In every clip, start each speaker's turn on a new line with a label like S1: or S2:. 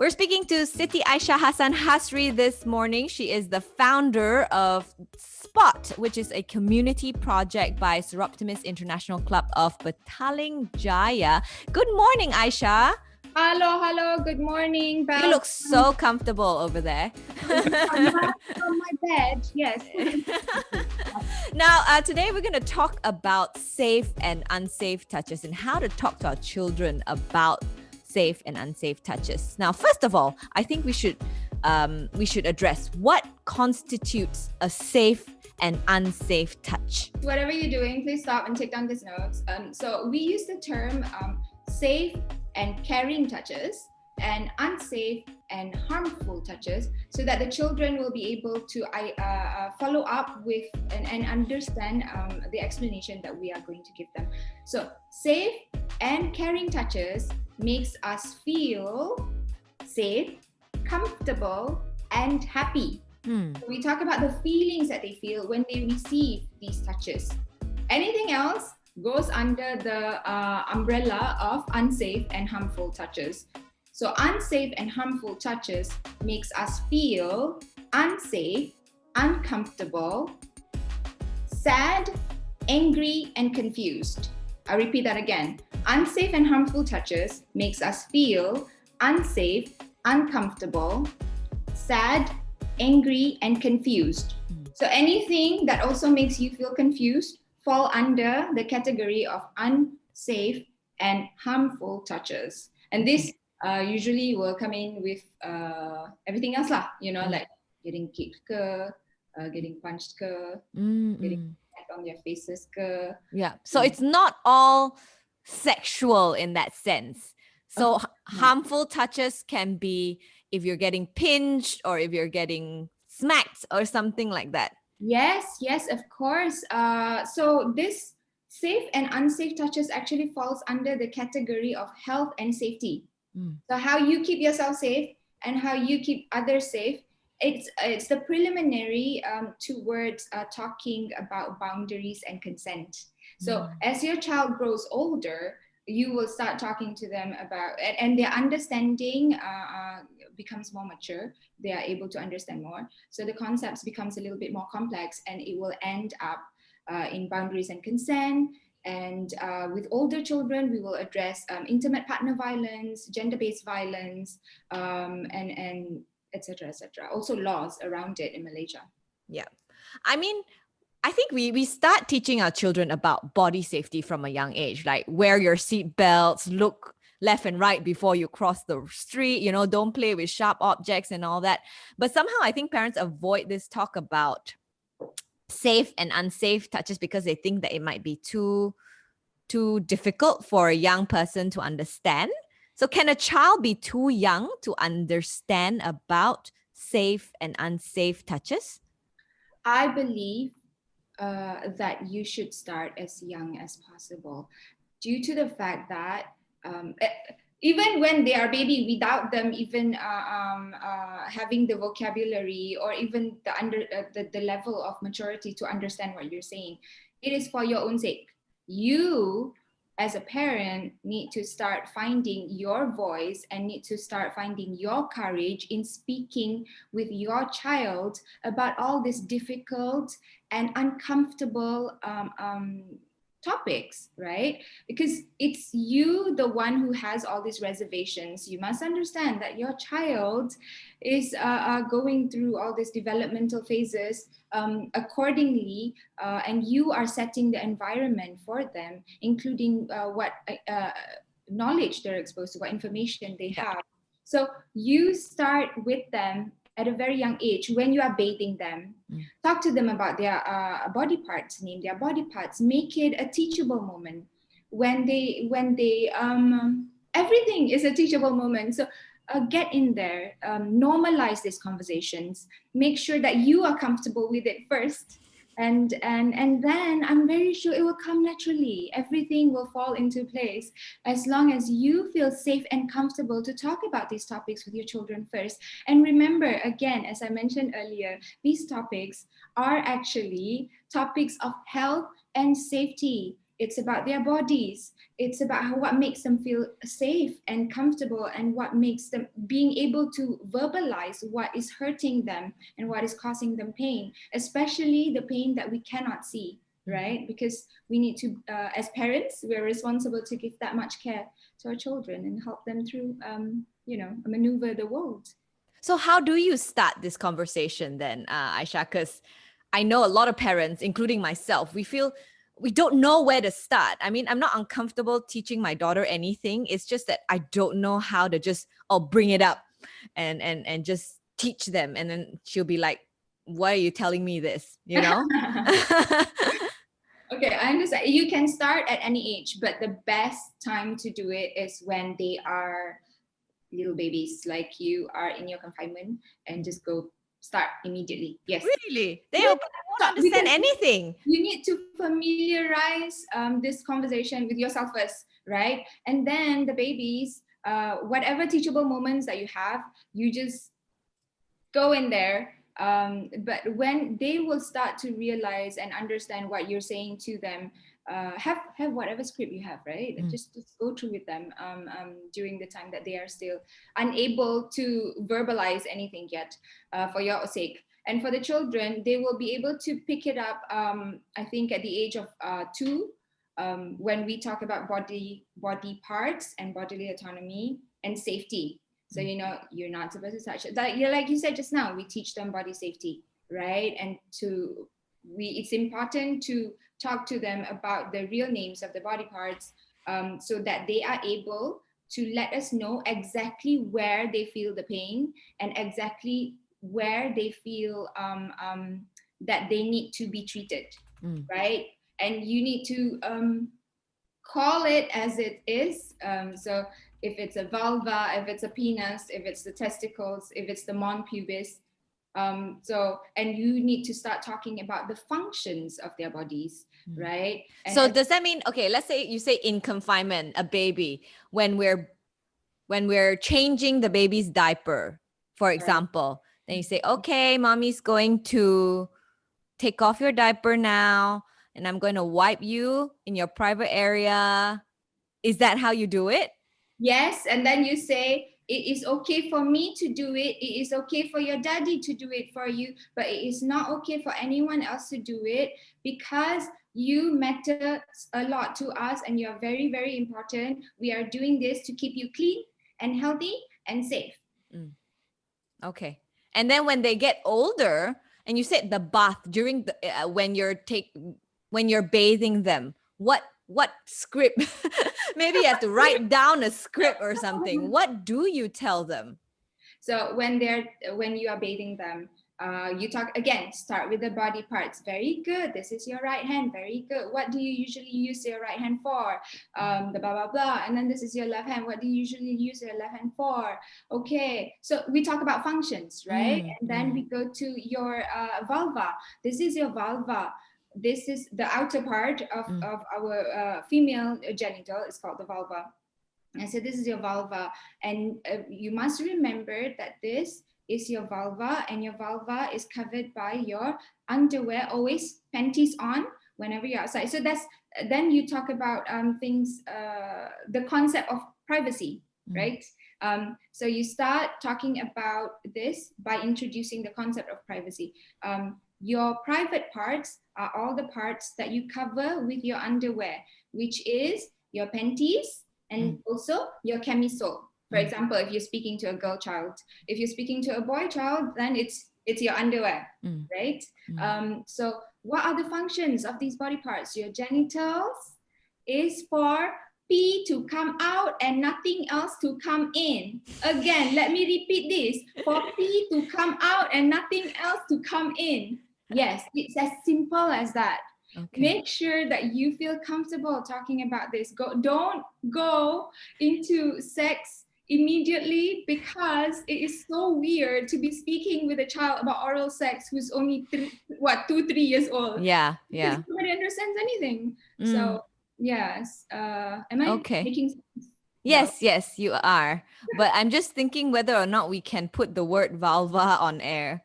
S1: We're speaking to Siti Aishah Hassan Hasri this morning. She is the founder of Spot, which is a community project by Soroptimist International Club of Petaling Jaya. Good morning, Aishah.
S2: Hello. Good morning, Bel.
S1: You look so comfortable over there.
S2: On my bed, yes.
S1: Now, today we're going to talk about safe and unsafe touches and how to talk to our children about safe and unsafe touches. Now, first of all, I think we should address what constitutes a safe and unsafe touch.
S2: Whatever you're doing, please stop and take down these notes. So we use the term safe and caring touches and unsafe and harmful touches so that the children will be able to follow up with and understand the explanation that we are going to give them. So safe and caring touches makes us feel safe, comfortable, and happy. We talk about the feelings that they feel when they receive these touches. Anything else goes under the umbrella of unsafe and harmful touches. So unsafe and harmful touches makes us feel unsafe, uncomfortable, sad, angry, and confused. I repeat that again. Unsafe and harmful touches makes us feel unsafe, uncomfortable, sad, angry, and confused. So anything that also makes you feel confused fall under the category of unsafe and harmful touches. And this usually will come in with everything else lah, like getting kicked, getting punched, getting attacked on their faces.
S1: Yeah, so it's not all sexual in that sense. So harmful touches can be if you're getting pinched or if you're getting smacked or something like that.
S2: Yes, of course. So this safe and unsafe touches actually falls under the category of health and safety. So how you keep yourself safe and how you keep others safe, it's the preliminary towards talking about boundaries and consent. So as your child grows older, you will start talking to them about, and their understanding becomes more mature. They are able to understand more. So the concepts becomes a little bit more complex, and it will end up in boundaries and consent. And with older children, we will address intimate partner violence, gender-based violence, and etc. Also laws around it in Malaysia.
S1: Yeah. I mean, I think we start teaching our children about body safety from a young age, like wear your seat belts, look left and right before you cross the street, don't play with sharp objects and all that. But somehow I think parents avoid this talk about safe and unsafe touches because they think that it might be too difficult for a young person to understand. So can a child be too young to understand about safe and unsafe touches?
S2: I believe that you should start as young as possible, due to the fact that even when they are baby, without them even having the vocabulary or even the level of maturity to understand what you're saying, it is for your own sake. You, as a parent, need to start finding your voice and need to start finding your courage in speaking with your child about all these difficult and uncomfortable topics, right? Because it's you, the one who has all these reservations. You must understand that your child is going through all these developmental phases accordingly, and you are setting the environment for them, including what knowledge they're exposed to, what information they have. So you start with them at a very young age when you are bathing them. Talk to them about their body parts, name their body parts, make it a teachable moment. When they everything is a teachable moment. So get in there, normalize these conversations, make sure that you are comfortable with it first. And then I'm very sure it will come naturally. Everything will fall into place as long as you feel safe and comfortable to talk about these topics with your children first. And remember, again, as I mentioned earlier, these topics are actually topics of health and safety. It's about their bodies. It's about what makes them feel safe and comfortable, and what makes them being able to verbalize what is hurting them and what is causing them pain, especially the pain that we cannot see, right? Because we need to, as parents, we're responsible to give that much care to our children and help them through, maneuver the world.
S1: So how do you start this conversation then, Aisha? Because I know a lot of parents, including myself, we don't know where to start. I mean, I'm not uncomfortable teaching my daughter anything. It's just that I don't know how to just bring it up and just teach them. And then she'll be like, why are you telling me this? You know?
S2: Okay, I understand. You can start at any age, but the best time to do it is when they are little babies, like you are in your confinement, and just go start immediately. Yes.
S1: Really? They won't understand anything.
S2: You need to familiarize this conversation with yourself first, right? And then the babies, whatever teachable moments that you have, you just go in there. But when they will start to realize and understand what you're saying to them, have whatever script you have, right? Just go through with them during the time that they are still unable to verbalize anything yet, for your sake. And for the children, they will be able to pick it up, I think, at the age of 2, when we talk about body parts and bodily autonomy and safety. So, you're not supposed to touch it. Like you said just now, we teach them body safety, right? And it's important to talk to them about the real names of the body parts, so that they are able to let us know exactly where they feel the pain and exactly where they feel that they need to be treated, right? And you need to call it as it is. So if it's a vulva, if it's a penis, if it's the testicles, if it's the mons pubis, and you need to start talking about the functions of their bodies, right? And
S1: so does that mean, okay, let's say you say in confinement, a baby, when we're changing the baby's diaper, for example, then you say, okay, mommy's going to take off your diaper now, and I'm going to wipe you in your private area. Is that how you do it?
S2: Yes, and then you say, it is okay for me to do it. It is okay for your daddy to do it for you, but it is not okay for anyone else to do it, because you matter a lot to us and you're very, very important. We are doing this to keep you clean and healthy and safe.
S1: Okay. And then when they get older, and you said the bath during the when you're bathing them, what script? Maybe you have to write down a script or something. What do you tell them?
S2: So when you are bathing them, you start with the body parts. Very good. This is your right hand. Very good. What do you usually use your right hand for? The blah, blah, blah. And then this is your left hand. What do you usually use your left hand for? Okay. So we talk about functions, right? And then we go to your vulva. This is your vulva. This is the outer part of our female genital. It's called the vulva. And so this is your vulva. And you must remember that this is your vulva, and your vulva is covered by your underwear, always panties on whenever you're outside. So then you talk about things, the concept of privacy, right? So you start talking about this by introducing the concept of privacy. Your private parts are all the parts that you cover with your underwear, which is your panties and also your camisole. For example, if you're speaking to a girl child, if you're speaking to a boy child, then it's your underwear, right? So what are the functions of these body parts? Your genitals is for pee to come out and nothing else to come in. Again, let me repeat this. For pee to come out and nothing else to come in. Yes, it's as simple as that. Okay. Make sure that you feel comfortable talking about this. Don't go into sex immediately, because it is so weird to be speaking with a child about oral sex who's only 2-3 years old. Yeah. Nobody understands anything. So yes, am I making sense?
S1: Yes, you are. But I'm just thinking whether or not we can put the word vulva on air.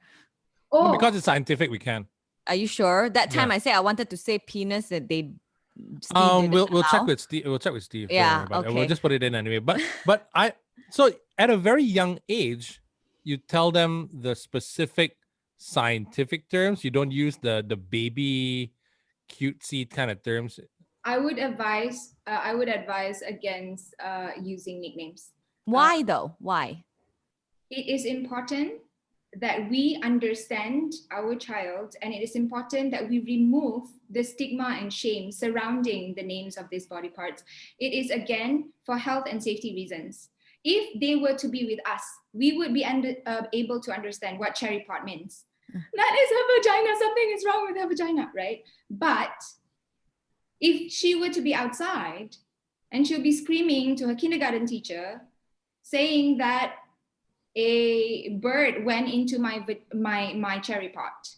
S3: No, because it's scientific, we can.
S1: Are you sure? That time I said I wanted to say penis, that they Steve didn't
S3: We'll check
S1: allow.
S3: with Steve. We'll check with Steve. Don't
S1: Yeah,
S3: worry about it. We'll
S1: okay.
S3: just put it in anyway. But so at a very young age, you tell them the specific scientific terms. You don't use the baby cutesy kind of terms.
S2: I would advise against using nicknames.
S1: Why though? Why?
S2: It is important that we understand our child, and it is important that we remove the stigma and shame surrounding the names of these body parts. It is again for health and safety reasons. If they were to be with us, we would be able to understand what cherry pot means. That is her vagina, something is wrong with her vagina, right? But if she were to be outside and she'll be screaming to her kindergarten teacher saying that a bird went into my cherry pot,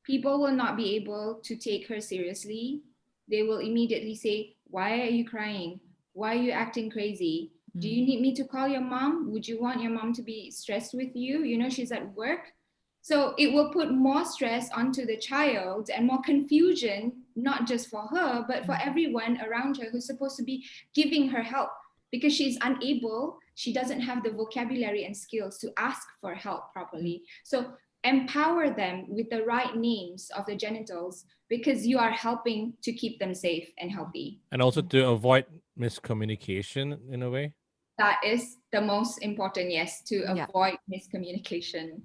S2: people will not be able to take her seriously. They will immediately say, why are you crying? Why are you acting crazy? Do you need me to call your mom? Would you want your mom to be stressed with you? You know, she's at work. So it will put more stress onto the child and more confusion, not just for her, but for everyone around her who's supposed to be giving her help, because she's unable, she doesn't have the vocabulary and skills to ask for help properly. So empower them with the right names of the genitals, because you are helping to keep them safe and healthy.
S3: And also to avoid miscommunication in a way.
S2: That is the most important, yes, to avoid miscommunication.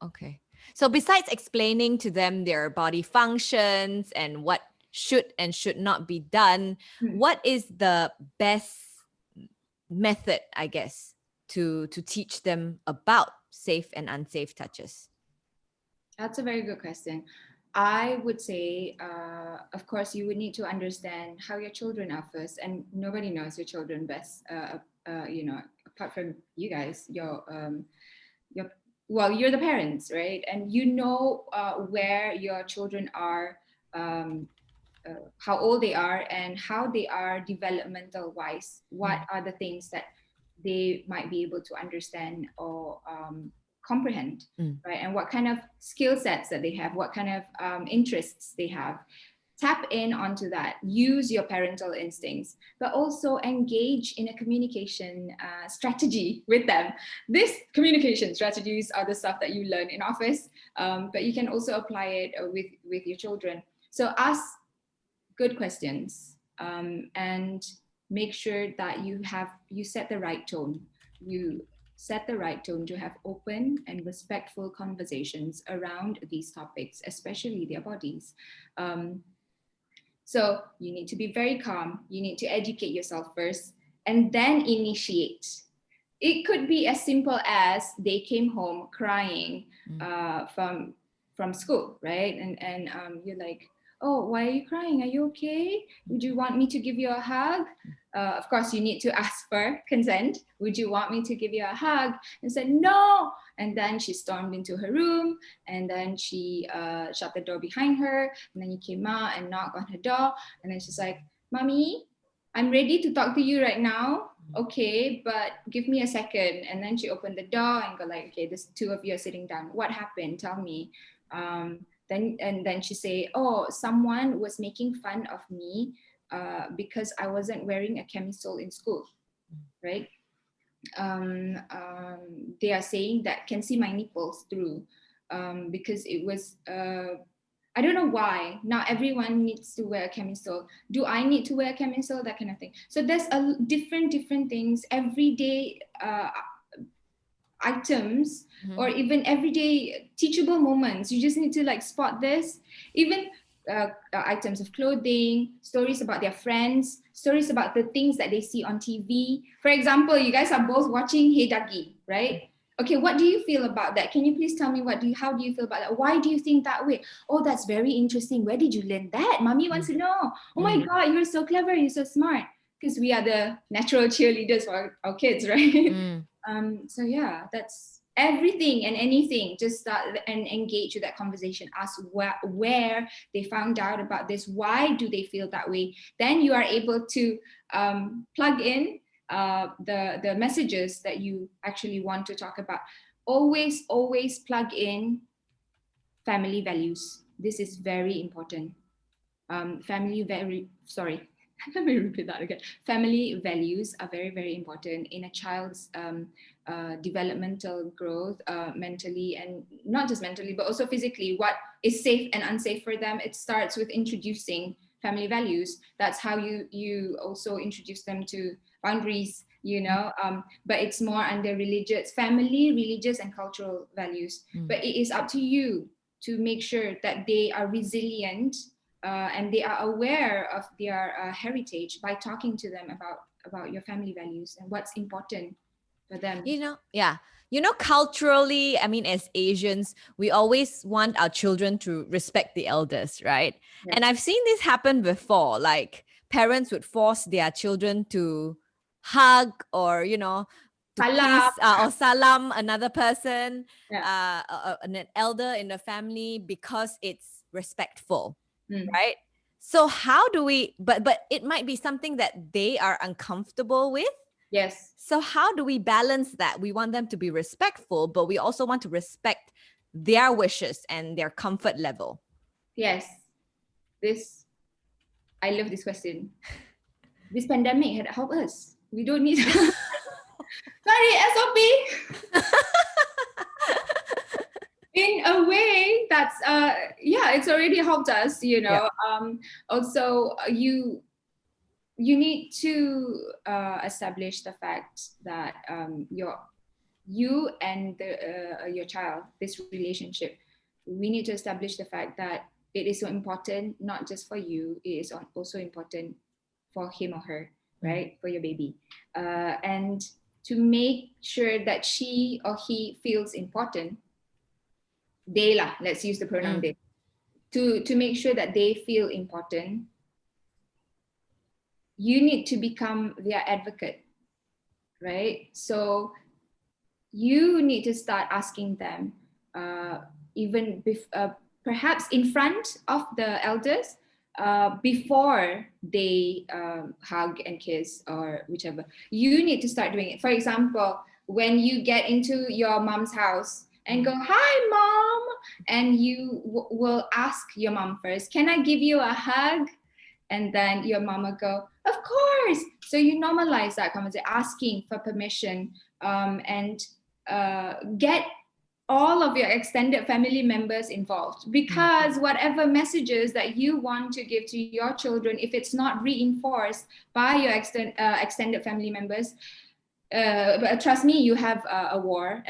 S1: Okay. So besides explaining to them their body functions and what should and should not be done, what is the best method, I guess, to teach them about safe and unsafe touches?
S2: That's a very good question. I would say, of course, you would need to understand how your children are first, and nobody knows your children best, apart from you guys, you're the parents, right? And you know where your children are, how old they are, and how they are developmental wise. What are the things that they might be able to understand or comprehend, right? And what kind of skill sets that they have, what kind of interests they have. Tap in onto that. Use your parental instincts, but also engage in a communication strategy with them. These communication strategies are the stuff that you learn in office, but you can also apply it with your children. So ask good questions, and make sure that you set the right tone. You set the right tone to have open and respectful conversations around these topics, especially their bodies. So you need to be very calm. You need to educate yourself first and then initiate. It could be as simple as they came home crying from school, right? And you're like, oh, why are you crying? Are you okay? Would you want me to give you a hug? Of course, you need to ask for consent. Would you want me to give you a hug? And said, no. And then she stormed into her room, and then she shut the door behind her. And then you came out and knocked on her door. And then she's like, Mommy, I'm ready to talk to you right now. Okay, but give me a second. And then she opened the door and go like, okay, this two of you are sitting down. What happened? Tell me. Then she say, oh, someone was making fun of me because I wasn't wearing a camisole in school, right? They are saying that can see my nipples through because it was, I don't know why. Not everyone needs to wear a camisole. Do I need to wear a camisole? That kind of thing. So there's different things, everyday items, or even everyday teachable moments. You just need to like spot this. Even items of clothing, stories about their friends, stories about the things that they see on TV. For example, you guys are both watching Hey Dagi, right? Okay, what do you feel about that? Can you please tell me how do you feel about that? Why do you think that way? Oh, that's very interesting. Where did you learn that? Mommy wants to know. Oh my God, you're so clever. You're so smart. Because we are the natural cheerleaders for our kids, right? So yeah, that's everything and anything. Just start and engage with that conversation. Ask where they found out about this. Why do they feel that way? Then you are able to plug in the messages that you actually want to talk about. Always plug in family values. This is very important. Let me repeat that again. Family values are very, very important in a child's developmental growth, mentally, and not just mentally, but also physically. What is safe and unsafe for them? It starts with introducing family values. That's how you also introduce them to boundaries, but it's more under religious and cultural values. But it is up to you to make sure that they are resilient, and they are aware of their heritage by talking to them about your family values and what's important for them.
S1: Culturally, I mean, as Asians, we always want our children to respect the elders, right?
S2: Yes.
S1: And I've seen this happen before. Like parents would force their children to hug or, to
S2: Salam.
S1: kiss or salam another person,
S2: Yeah.
S1: an elder in the family, because it's respectful,
S2: Mm.
S1: right? So how do we, but it might be something that they are uncomfortable with.
S2: Yes.
S1: So how do we balance that? We want them to be respectful, but we also want to respect their wishes and their comfort level.
S2: Yes. I love this question. This pandemic had helped us. We don't need sorry, SOP. In a way, that's it's already helped us,
S1: Yeah.
S2: Also, you need to establish the fact that you and your child, this relationship, we need to establish the fact that it is so important, not just for you, it is also important for him or her, right? For your baby, and to make sure that she or he feels important. They lah, let's use the pronoun they. To make sure that they feel important, you need to become their advocate, right? So you need to start asking them, perhaps in front of the elders, before they hug and kiss or whichever. You need to start doing it. For example, when you get into your mom's house and go, "Hi, mom," and you will ask your mom first, "Can I give you a hug?" And then your mom will go, "Of course." So you normalize that conversation, asking for permission, and get all of your extended family members involved, because whatever messages that you want to give to your children, if it's not reinforced by your extended family members, but trust me, you have a war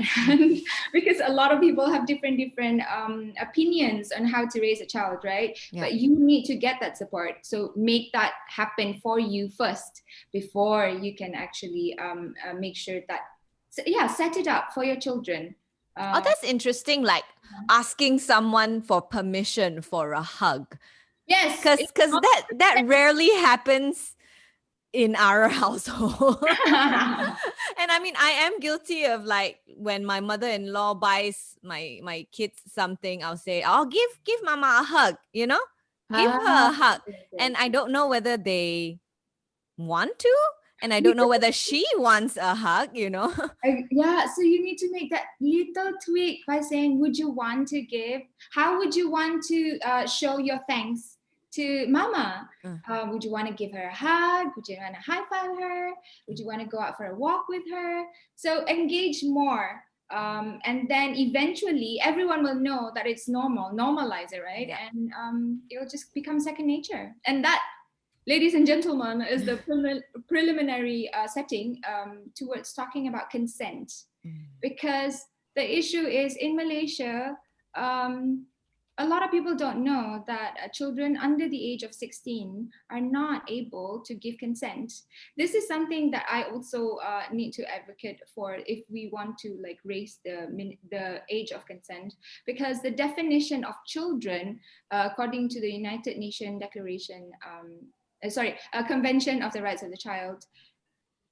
S2: because a lot of people have different opinions on how to raise a child, right?
S1: Yeah.
S2: But you need to get that support. So make that happen for you first before you can actually make sure that, set it up for your children.
S1: That's interesting. Like asking someone for permission for a hug.
S2: Yes,
S1: because that rarely happens in our household. And I mean, I am guilty of, like, when my mother-in-law buys my kids something, I'll say, "Oh, give mama a hug," give her a hug. And I don't know whether they want to, and I don't know whether she wants a hug,
S2: So you need to make that little tweak by saying, would you want to give? How would you want to show your thanks to mama? Would you want to give her a hug? Would you want to high five her? Would you want to go out for a walk with her? So engage more. And then eventually everyone will know that it's normal. Normalize it, right?
S1: Yeah.
S2: And it'll just become second nature. And that, ladies and gentlemen, is the preliminary setting towards talking about consent. Because the issue is, in Malaysia, a lot of people don't know that children under the age of 16 are not able to give consent. This is something that I also need to advocate for if we want to raise the age of consent, because the definition of children, according to the United Nations Declaration, Convention of the Rights of the Child,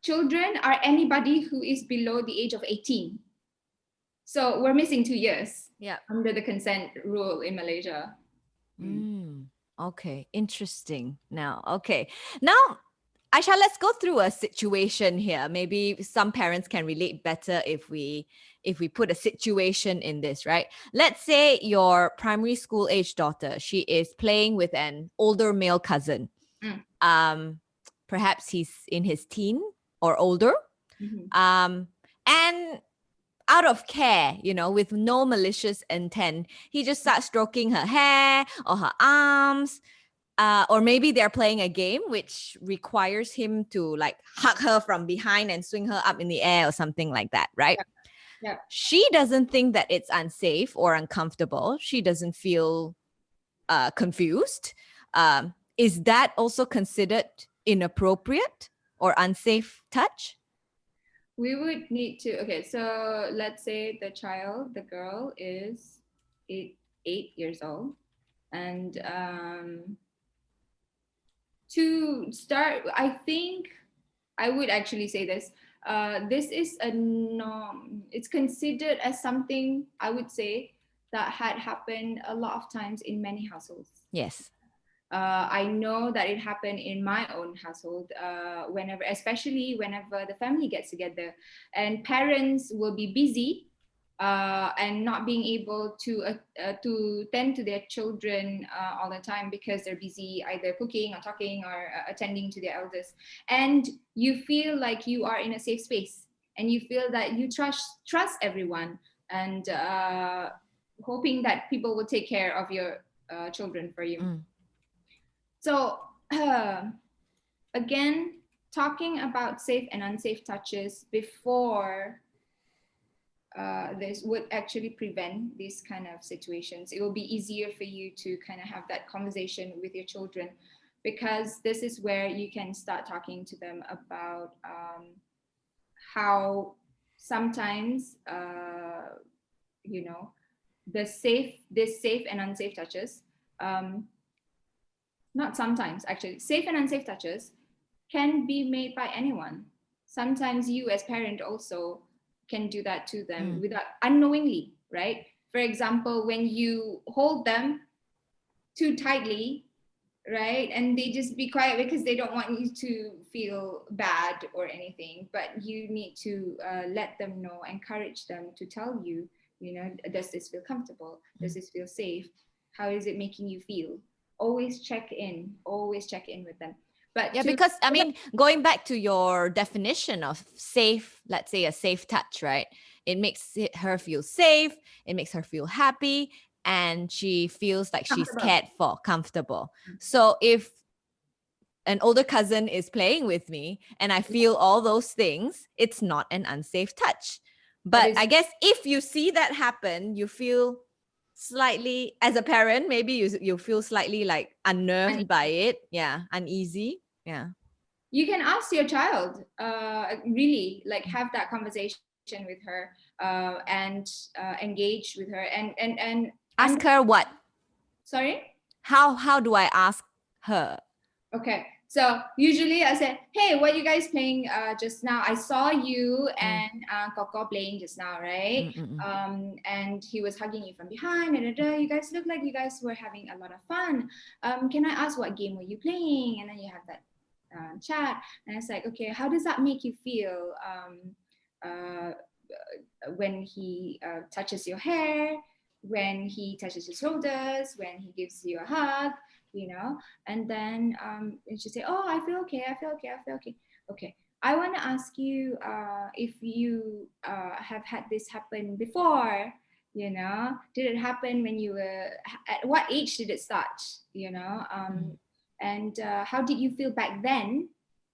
S2: children are anybody who is below the age of 18. So we're missing 2 years under the consent rule in Malaysia.
S1: Okay, interesting. Now, Aisha, let's go through a situation here. Maybe some parents can relate better if we put a situation in this, right? Let's say your primary school age daughter, she is playing with an older male cousin. Perhaps he's in his teen or older. And out of care, with no malicious intent, he just starts stroking her hair or her arms. Or maybe they're playing a game which requires him to like hug her from behind and swing her up in the air or something like that, right?
S2: Yeah.
S1: She doesn't think that it's unsafe or uncomfortable. She doesn't feel confused. Is that also considered inappropriate or unsafe touch?
S2: We would need to, okay, so let's say the girl is 8 years old. And to start, I think I would actually say this. This is a norm. It's considered as something, I would say, that had happened a lot of times in many households.
S1: Yes.
S2: I know that it happened in my own household, especially whenever the family gets together and parents will be busy and not being able to tend to their children all the time because they're busy either cooking or talking or attending to their elders. And you feel like you are in a safe space and you feel that you trust everyone and hoping that people will take care of your children for you. So again, talking about safe and unsafe touches before this would actually prevent these kind of situations. It will be easier for you to kind of have that conversation with your children, because this is where you can start talking to them about how sometimes these safe and unsafe touches, not sometimes actually, safe and unsafe touches can be made by anyone. Sometimes you as parent also can do that to them without unknowingly, right? For example, when you hold them too tightly, right, and they just be quiet because they don't want you to feel bad or anything, but you need to let them know, encourage them to tell you, does this feel comfortable? Does this feel safe? How is it making you feel? Always check in with them. But
S1: yeah, because I mean, going back to your definition of safe, let's say a safe touch, right? It makes her feel safe, it makes her feel happy, and she feels like she's cared for, comfortable. So if an older cousin is playing with me and I feel all those things, it's not an unsafe touch. But I guess if you see that happen, you feel slightly, as a parent, maybe you feel slightly like unnerved by it. Yeah, uneasy. Yeah.
S2: You can ask your child, really, like have that conversation with her and engage with her and
S1: ask her what?
S2: Sorry?
S1: How do I ask her?
S2: Okay. So usually I said, hey, what are you guys playing just now? I saw you and Coco playing just now, right? And he was hugging you from behind. You guys look like you guys were having a lot of fun. Can I ask what game were you playing? And then you have that chat. And it's like, okay, how does that make you feel when he touches your hair, when he touches your shoulders, when he gives you a hug? And then you should say, oh, I feel okay. Okay, I want to ask you if you have had this happen before. Did it happen when you were, at what age did it start? And how did you feel back then?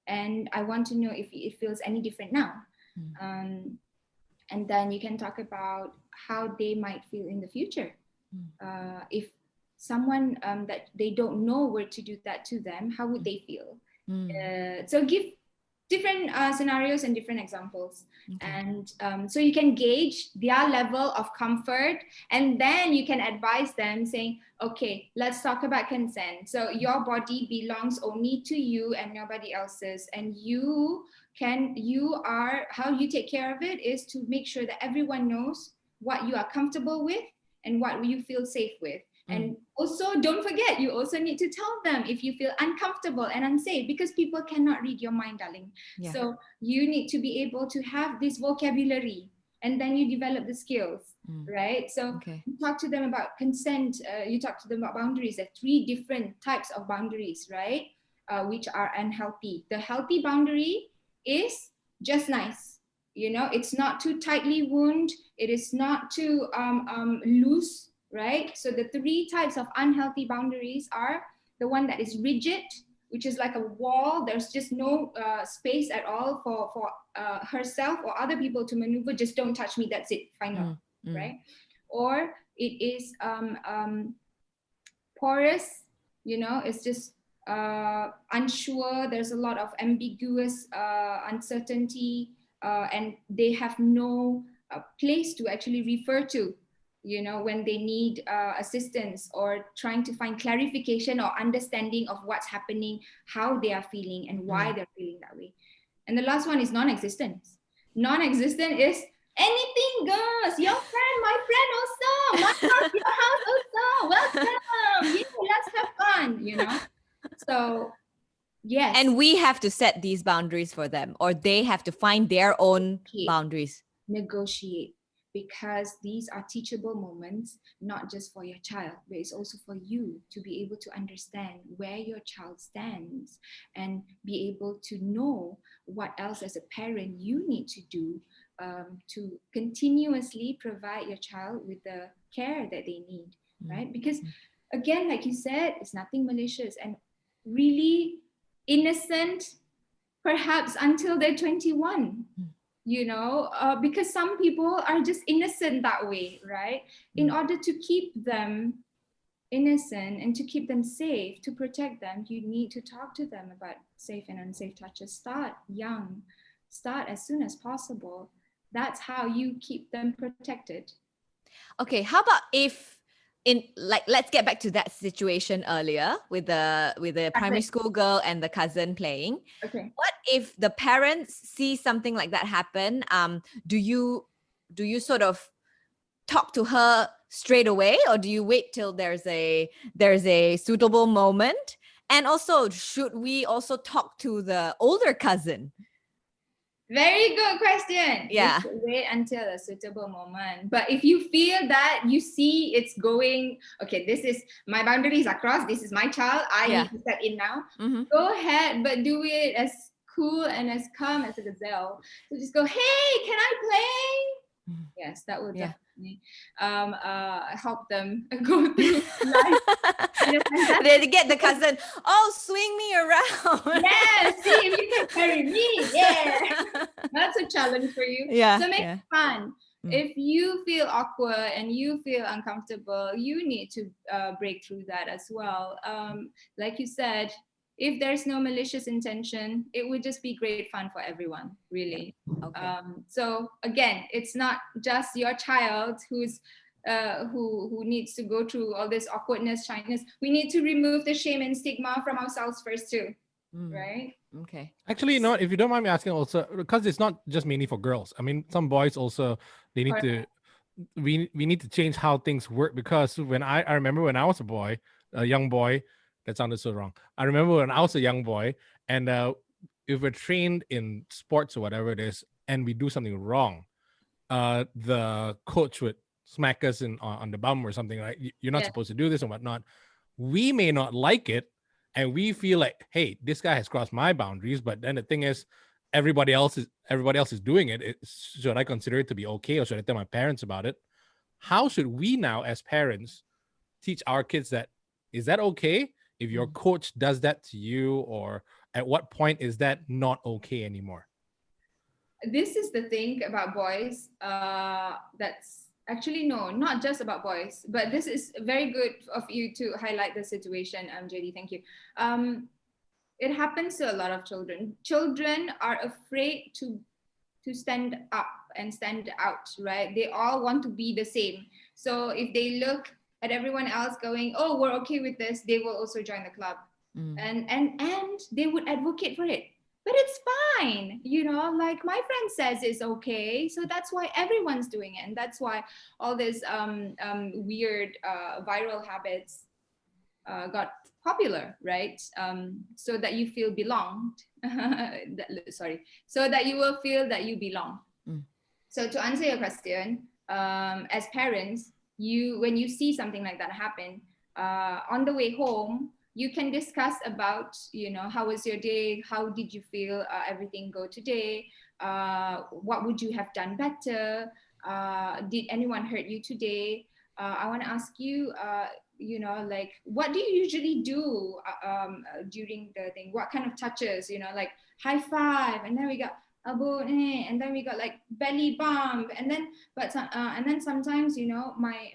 S2: And I want to know if it feels any different now. And then you can talk about how they might feel in the future. If someone that they don't know were to do that to them, how would they feel? So give different scenarios and different examples. And so you can gauge their level of comfort, and then you can advise them saying, okay, let's talk about consent. So your body belongs only to you and nobody else's, and how you take care of it is to make sure that everyone knows what you are comfortable with and what you feel safe with. And also, don't forget, you also need to tell them if you feel uncomfortable and unsafe, because people cannot read your mind, darling.
S1: Yeah.
S2: So you need to be able to have this vocabulary, and then you develop the skills, right? So
S1: Okay.
S2: you talk to them about consent, you talk to them about boundaries. There are 3 different types of boundaries, right? Which are unhealthy. The healthy boundary is just nice. You know, it's not too tightly wound. It is not too loose, right? So the 3 types of unhealthy boundaries are the one that is rigid, which is like a wall. There's just no space at all for herself or other people to maneuver. Just don't touch me. That's it. Final, right? Or it is porous. You know, it's just unsure. There's a lot of ambiguous uncertainty, and they have no place to actually refer to, you know, when they need assistance or trying to find clarification or understanding of what's happening, how they are feeling, and why they're feeling that way. And the last one is non-existent. Non-existent is anything goes. Your friend, my friend also. My house, your house also. Welcome. Yeah, let's have fun, you know. So, yes.
S1: And we have to set these boundaries for them, or they have to find their own boundaries.
S2: Negotiate, because these are teachable moments, not just for your child, but it's also for you to be able to understand where your child stands and be able to know what else as a parent you need to do to continuously provide your child with the care that they need, right? Because again, like you said, it's nothing malicious and really innocent, perhaps until they're 21. You know, because some people are just innocent that way, right? In order to keep them innocent and to keep them safe, to protect them, you need to talk to them about safe and unsafe touches. Start young, start as soon as possible. That's how you keep them protected.
S1: Okay, how about if let's get back to that situation earlier with the primary school girl and the cousin playing.
S2: Okay.
S1: What if the parents see something like that happen? Do you sort of talk to her straight away, or do you wait till there's a suitable moment? And also, should we also talk to the older cousin?
S2: Very good question.
S1: Yeah.
S2: You should wait until a suitable moment. But if you feel that you see it's going, okay, this is my boundaries are crossed, this is my child, I need to step in now. Go ahead, but do it as cool and as calm as a gazelle. So just go, hey, can I play? Yes, that will definitely help them go through life.
S1: They get the cousin, oh, swing me around.
S2: Yeah, see if you can carry me. Yeah, that's a challenge for you.
S1: Yeah,
S2: so make it fun. If you feel awkward and you feel uncomfortable, you need to break through that as well. Like you said, if there's no malicious intention, it would just be great fun for everyone, really.
S1: Okay.
S2: So again, it's not just your child who's who needs to go through all this awkwardness, shyness. We need to remove the shame and stigma from ourselves first too, right?
S1: Okay.
S3: Actually, no, if you don't mind me asking also, because it's not just mainly for girls. I mean, some boys also, they need to, we need to change how things work, because when I remember when I was a young boy, that sounded so wrong. I remember when I was a young boy, and if we're trained in sports or whatever it is, and we do something wrong, the coach would smack us on the bum or something, like, you're not supposed to do this and whatnot. We may not like it, and we feel like, hey, this guy has crossed my boundaries. But then the thing is, everybody else is doing it. Should I consider it to be okay, or should I tell my parents about it? How should we now as parents teach our kids that, is that okay if your coach does that to you, or at what point is that not okay anymore?
S2: This is the thing about boys. That's actually, no, not just about boys, but this is very good of you to highlight the situation, JD. Thank you. It happens to a lot of children. Children are afraid to stand up and stand out, right? They all want to be the same. So if they look at everyone else going, oh, we're okay with this, they will also join the club. And they would advocate for it. but it's fine, like my friend says it's okay, so that's why everyone's doing it, and that's why all this weird viral habits got popular, right? So that you feel belonged. Sorry, so that you will feel that you belong. So to answer your question, as parents, when you see something like that happen, on the way home, you can discuss about, how was your day? How did you feel everything go today? What would you have done better? Did anyone hurt you today? I want to ask you, like, what do you usually do during the thing? What kind of touches, like high five, and then we got elbow, and then we got like belly bump, and then sometimes, my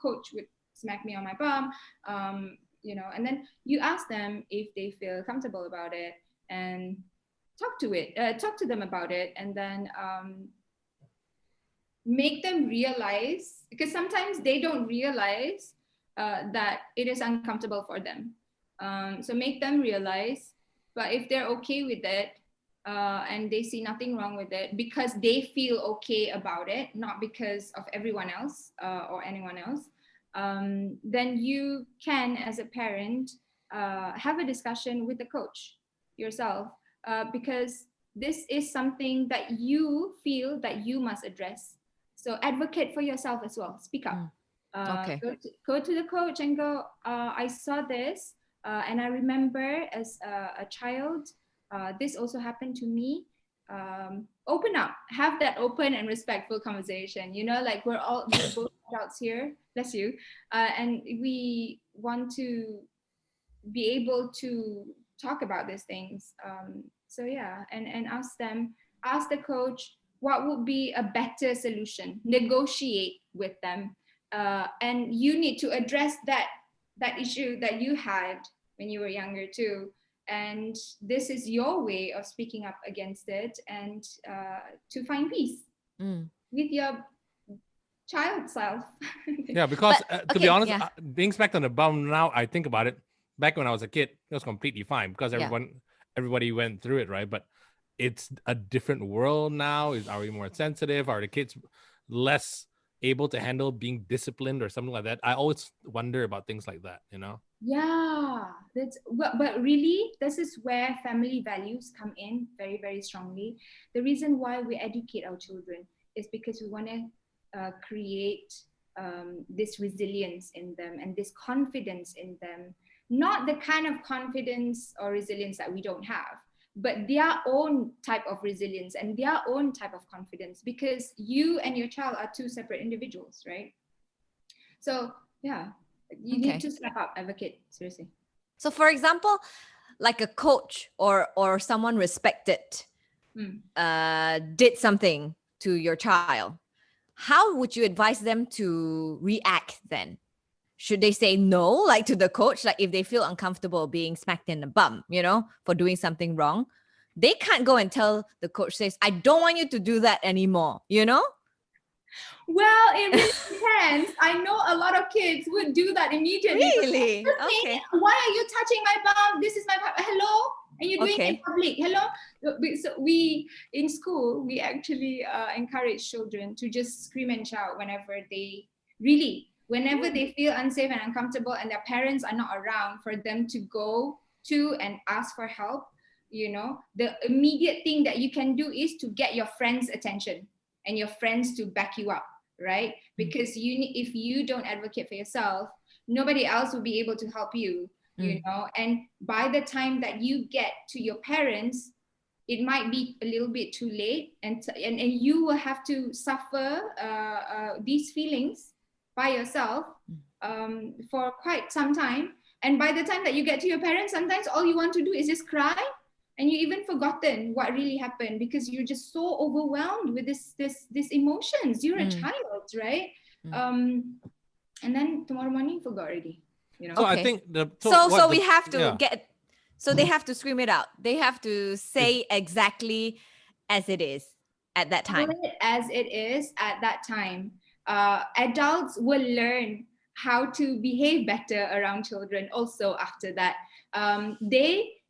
S2: coach would smack me on my bum, and then you ask them if they feel comfortable about it, and talk to them about it, and then make them realize, because sometimes they don't realize that it is uncomfortable for them. So make them realize, but if they're okay with it, and they see nothing wrong with it because they feel okay about it, not because of everyone else or anyone else, then you can, as a parent, have a discussion with the coach yourself, because this is something that you feel that you must address. So advocate for yourself as well. Speak up.
S1: Okay.
S2: Go to the coach and go, I saw this, and I remember as a child, this also happened to me. Open up, have that open and respectful conversation. Like we're both adults here, bless you, and we want to be able to talk about these things. So yeah, and ask the coach what would be a better solution. Negotiate with them, and you need to address that issue that you had when you were younger too. And this is your way of speaking up against it, and to find peace with your child self.
S3: Yeah, because to be honest,
S1: yeah.
S3: being smacked on the bum, now I think about it, back when I was a kid, it was completely fine because everybody went through it, right? But it's a different world now. Are we more sensitive? Are the kids less able to handle being disciplined or something like that? I always wonder about things like that,
S2: Yeah, but really, this is where family values come in very, very strongly. The reason why we educate our children is because we want to create this resilience in them and this confidence in them. Not the kind of confidence or resilience that we don't have, but their own type of resilience and their own type of confidence, because you and your child are two separate individuals, right? So yeah, you need to step up, advocate, seriously.
S1: So for example, like a coach or someone respected did something to your child, how would you advise them to react then? Should they say no, like to the coach, like if they feel uncomfortable being smacked in the bum, for doing something wrong? They can't go and tell the coach, says, I don't want you to do that anymore,
S2: Well, it really depends. I know a lot of kids would do that immediately.
S1: Really? Okay.
S2: Why are you touching my bum? This is my bum. Hello? And you're doing it in public. Hello? So we, in school, we actually encourage children to just scream and shout whenever they feel unsafe and uncomfortable and their parents are not around, for them to go to and ask for help. The immediate thing that you can do is to get your friends' attention and your friends to back you up, right? Because if you don't advocate for yourself, nobody else will be able to help you, and by the time that you get to your parents, it might be a little bit too late, and you will have to suffer these feelings by yourself for quite some time. And by the time that you get to your parents, sometimes all you want to do is just cry, and you even forgotten what really happened because you're just so overwhelmed with this emotions. You're a child, right? And then tomorrow morning, you forgot already.
S3: So I think
S1: we have to get. So they have to scream it out. They have to say exactly as it is at that time.
S2: As it is at that time. Adults will learn how to behave better around children also after that.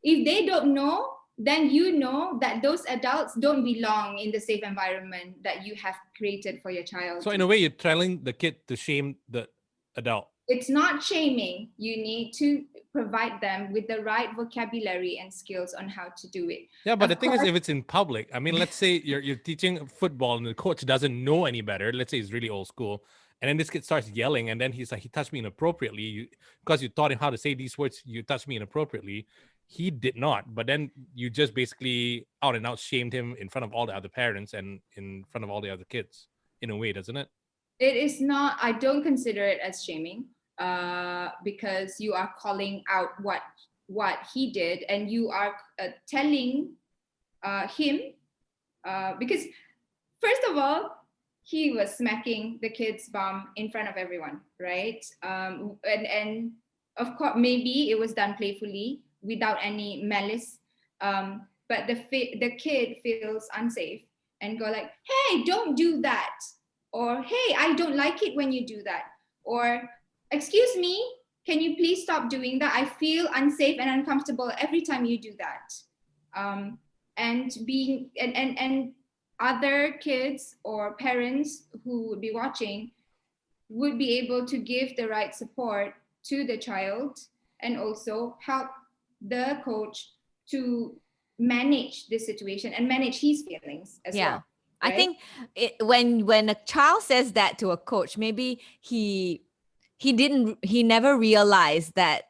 S2: If they don't know, then you know that those adults don't belong in the safe environment that you have created for your child.
S3: So in a way, you're telling the kid to shame the adult.
S2: It's not shaming. You need to provide them with the right vocabulary and skills on how to do it.
S3: Yeah, but
S2: Of
S3: the thing is,
S2: course-
S3: if it's in public, I mean, let's say you're teaching football and the coach doesn't know any better. Let's say he's really old school, and then this kid starts yelling, and then he's like, he touched me inappropriately because you taught him how to say these words. You touched me inappropriately. He did not, but then you just basically out and out shamed him in front of all the other parents and in front of all the other kids. In a way, doesn't it?
S2: It is not, I don't consider it as shaming, because you are calling out what he did, and you are telling him, because first of all, he was smacking the kid's bum in front of everyone, right? And of course, maybe it was done playfully without any malice, but the kid feels unsafe and go like, hey, don't do that. Or, hey, I don't like it when you do that. Or, excuse me, can you please stop doing that? I feel unsafe and uncomfortable every time you do that. And other kids or parents who would be watching would be able to give the right support to the child and also help the coach to manage the situation and manage his feelings as well.
S1: I think when a child says that to a coach, maybe he never realized that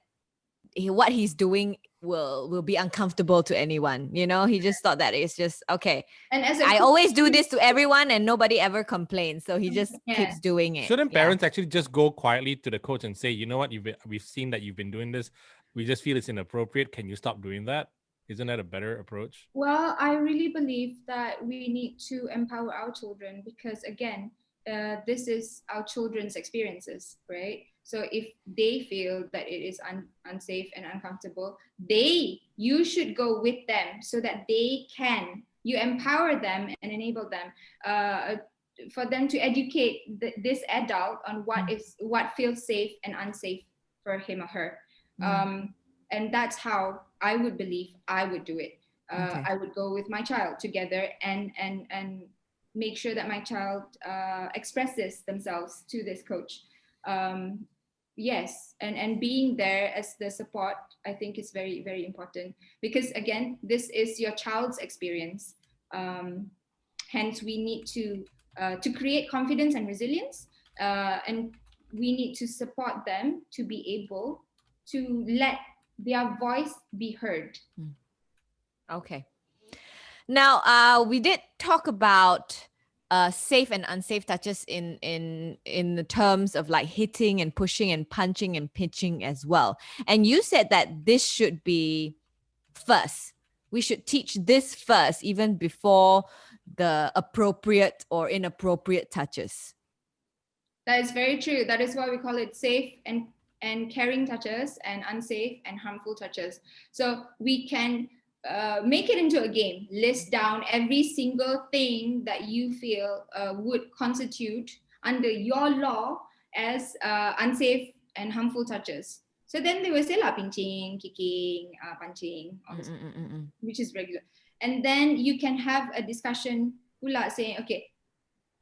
S1: what he's doing will be uncomfortable to anyone. You know, he just thought that it's just okay.
S2: And as
S1: I always do this to everyone and nobody ever complains, so he just
S2: Yeah.
S1: keeps doing it.
S3: Shouldn't parents actually just go quietly to the coach and say, you know what, we've seen that you've been doing this. We just feel it's inappropriate. Can you stop doing that? Isn't that a better approach?
S2: Well, I really believe that we need to empower our children because, again, this is our children's experiences, right? So if they feel that it is unsafe and uncomfortable, you should go with them so that you empower them and enable them for them to educate this adult on what feels safe and unsafe for him or her. And that's how I would believe I would do it. I would go with my child together and make sure that my child expresses themselves to this coach. Yes, and being there as the support, I think is very, very important because again, this is your child's experience. Hence, we need to create confidence and resilience, and we need to support them to be able to let their voice be heard.
S1: Okay. Now, we did talk about safe and unsafe touches in the terms of like hitting and pushing and punching and pitching as well. And you said that this should be first. We should teach this first, even before the appropriate or inappropriate touches.
S2: That is very true. That is why we call it safe and caring touches and unsafe and harmful touches. So we can make it into a game, list down every single thing that you feel would constitute under your law as unsafe and harmful touches. So then they will say pinching, kicking, punching, which is regular. And then you can have a discussion pula saying, okay,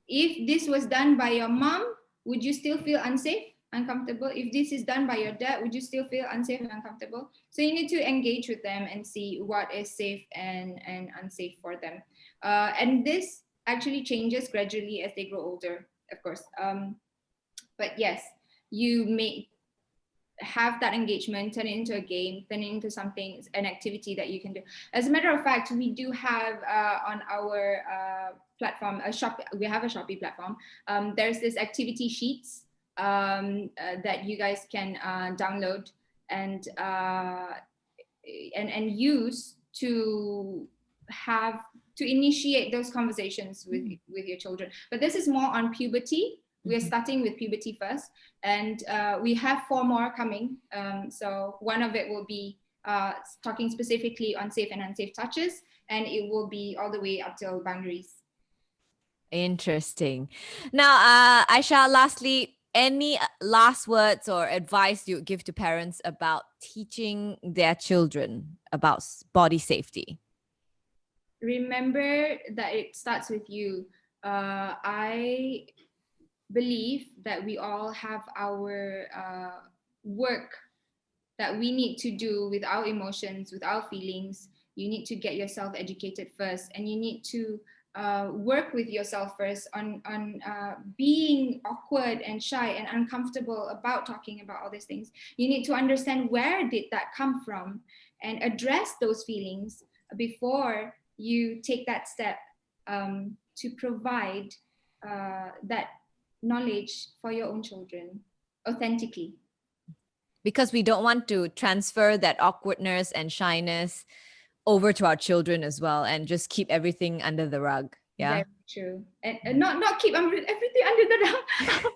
S2: if this was done by your mom, would you still feel unsafe? Uncomfortable? If this is done by your dad, would you still feel unsafe and uncomfortable? So you need to engage with them and see what is safe and unsafe for them. And this actually changes gradually as they grow older, of course. But yes, you may have that engagement, turn it into a game, turn it into something, an activity that you can do. As a matter of fact, we do have on our platform, we have a Shopee platform. There's this activity sheets that you guys can download and use to initiate those conversations with your children. But this is more on puberty. We are starting with puberty first, and we have 4 more coming. So one of it will be talking specifically on safe and unsafe touches, and it will be all the way up till boundaries.
S1: Interesting. Now, Aishah, lastly, any last words or advice you would give to parents about teaching their children about body safety?
S2: Remember that it starts with you. I believe that we all have our work that we need to do with our emotions, with our feelings. You need to get yourself educated first, and you need to work with yourself first on being awkward and shy and uncomfortable about talking about all these things. You need to understand where did that come from and address those feelings before you take that step to provide that knowledge for your own children authentically.
S1: Because we don't want to transfer that awkwardness and shyness over to our children as well, and just keep everything under the rug. Yeah.
S2: Very true. And not keep everything under the rug.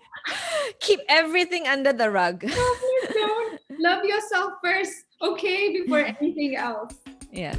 S1: Keep everything under the rug.
S2: No, please don't. Love yourself first, okay, before anything else.
S1: Yeah.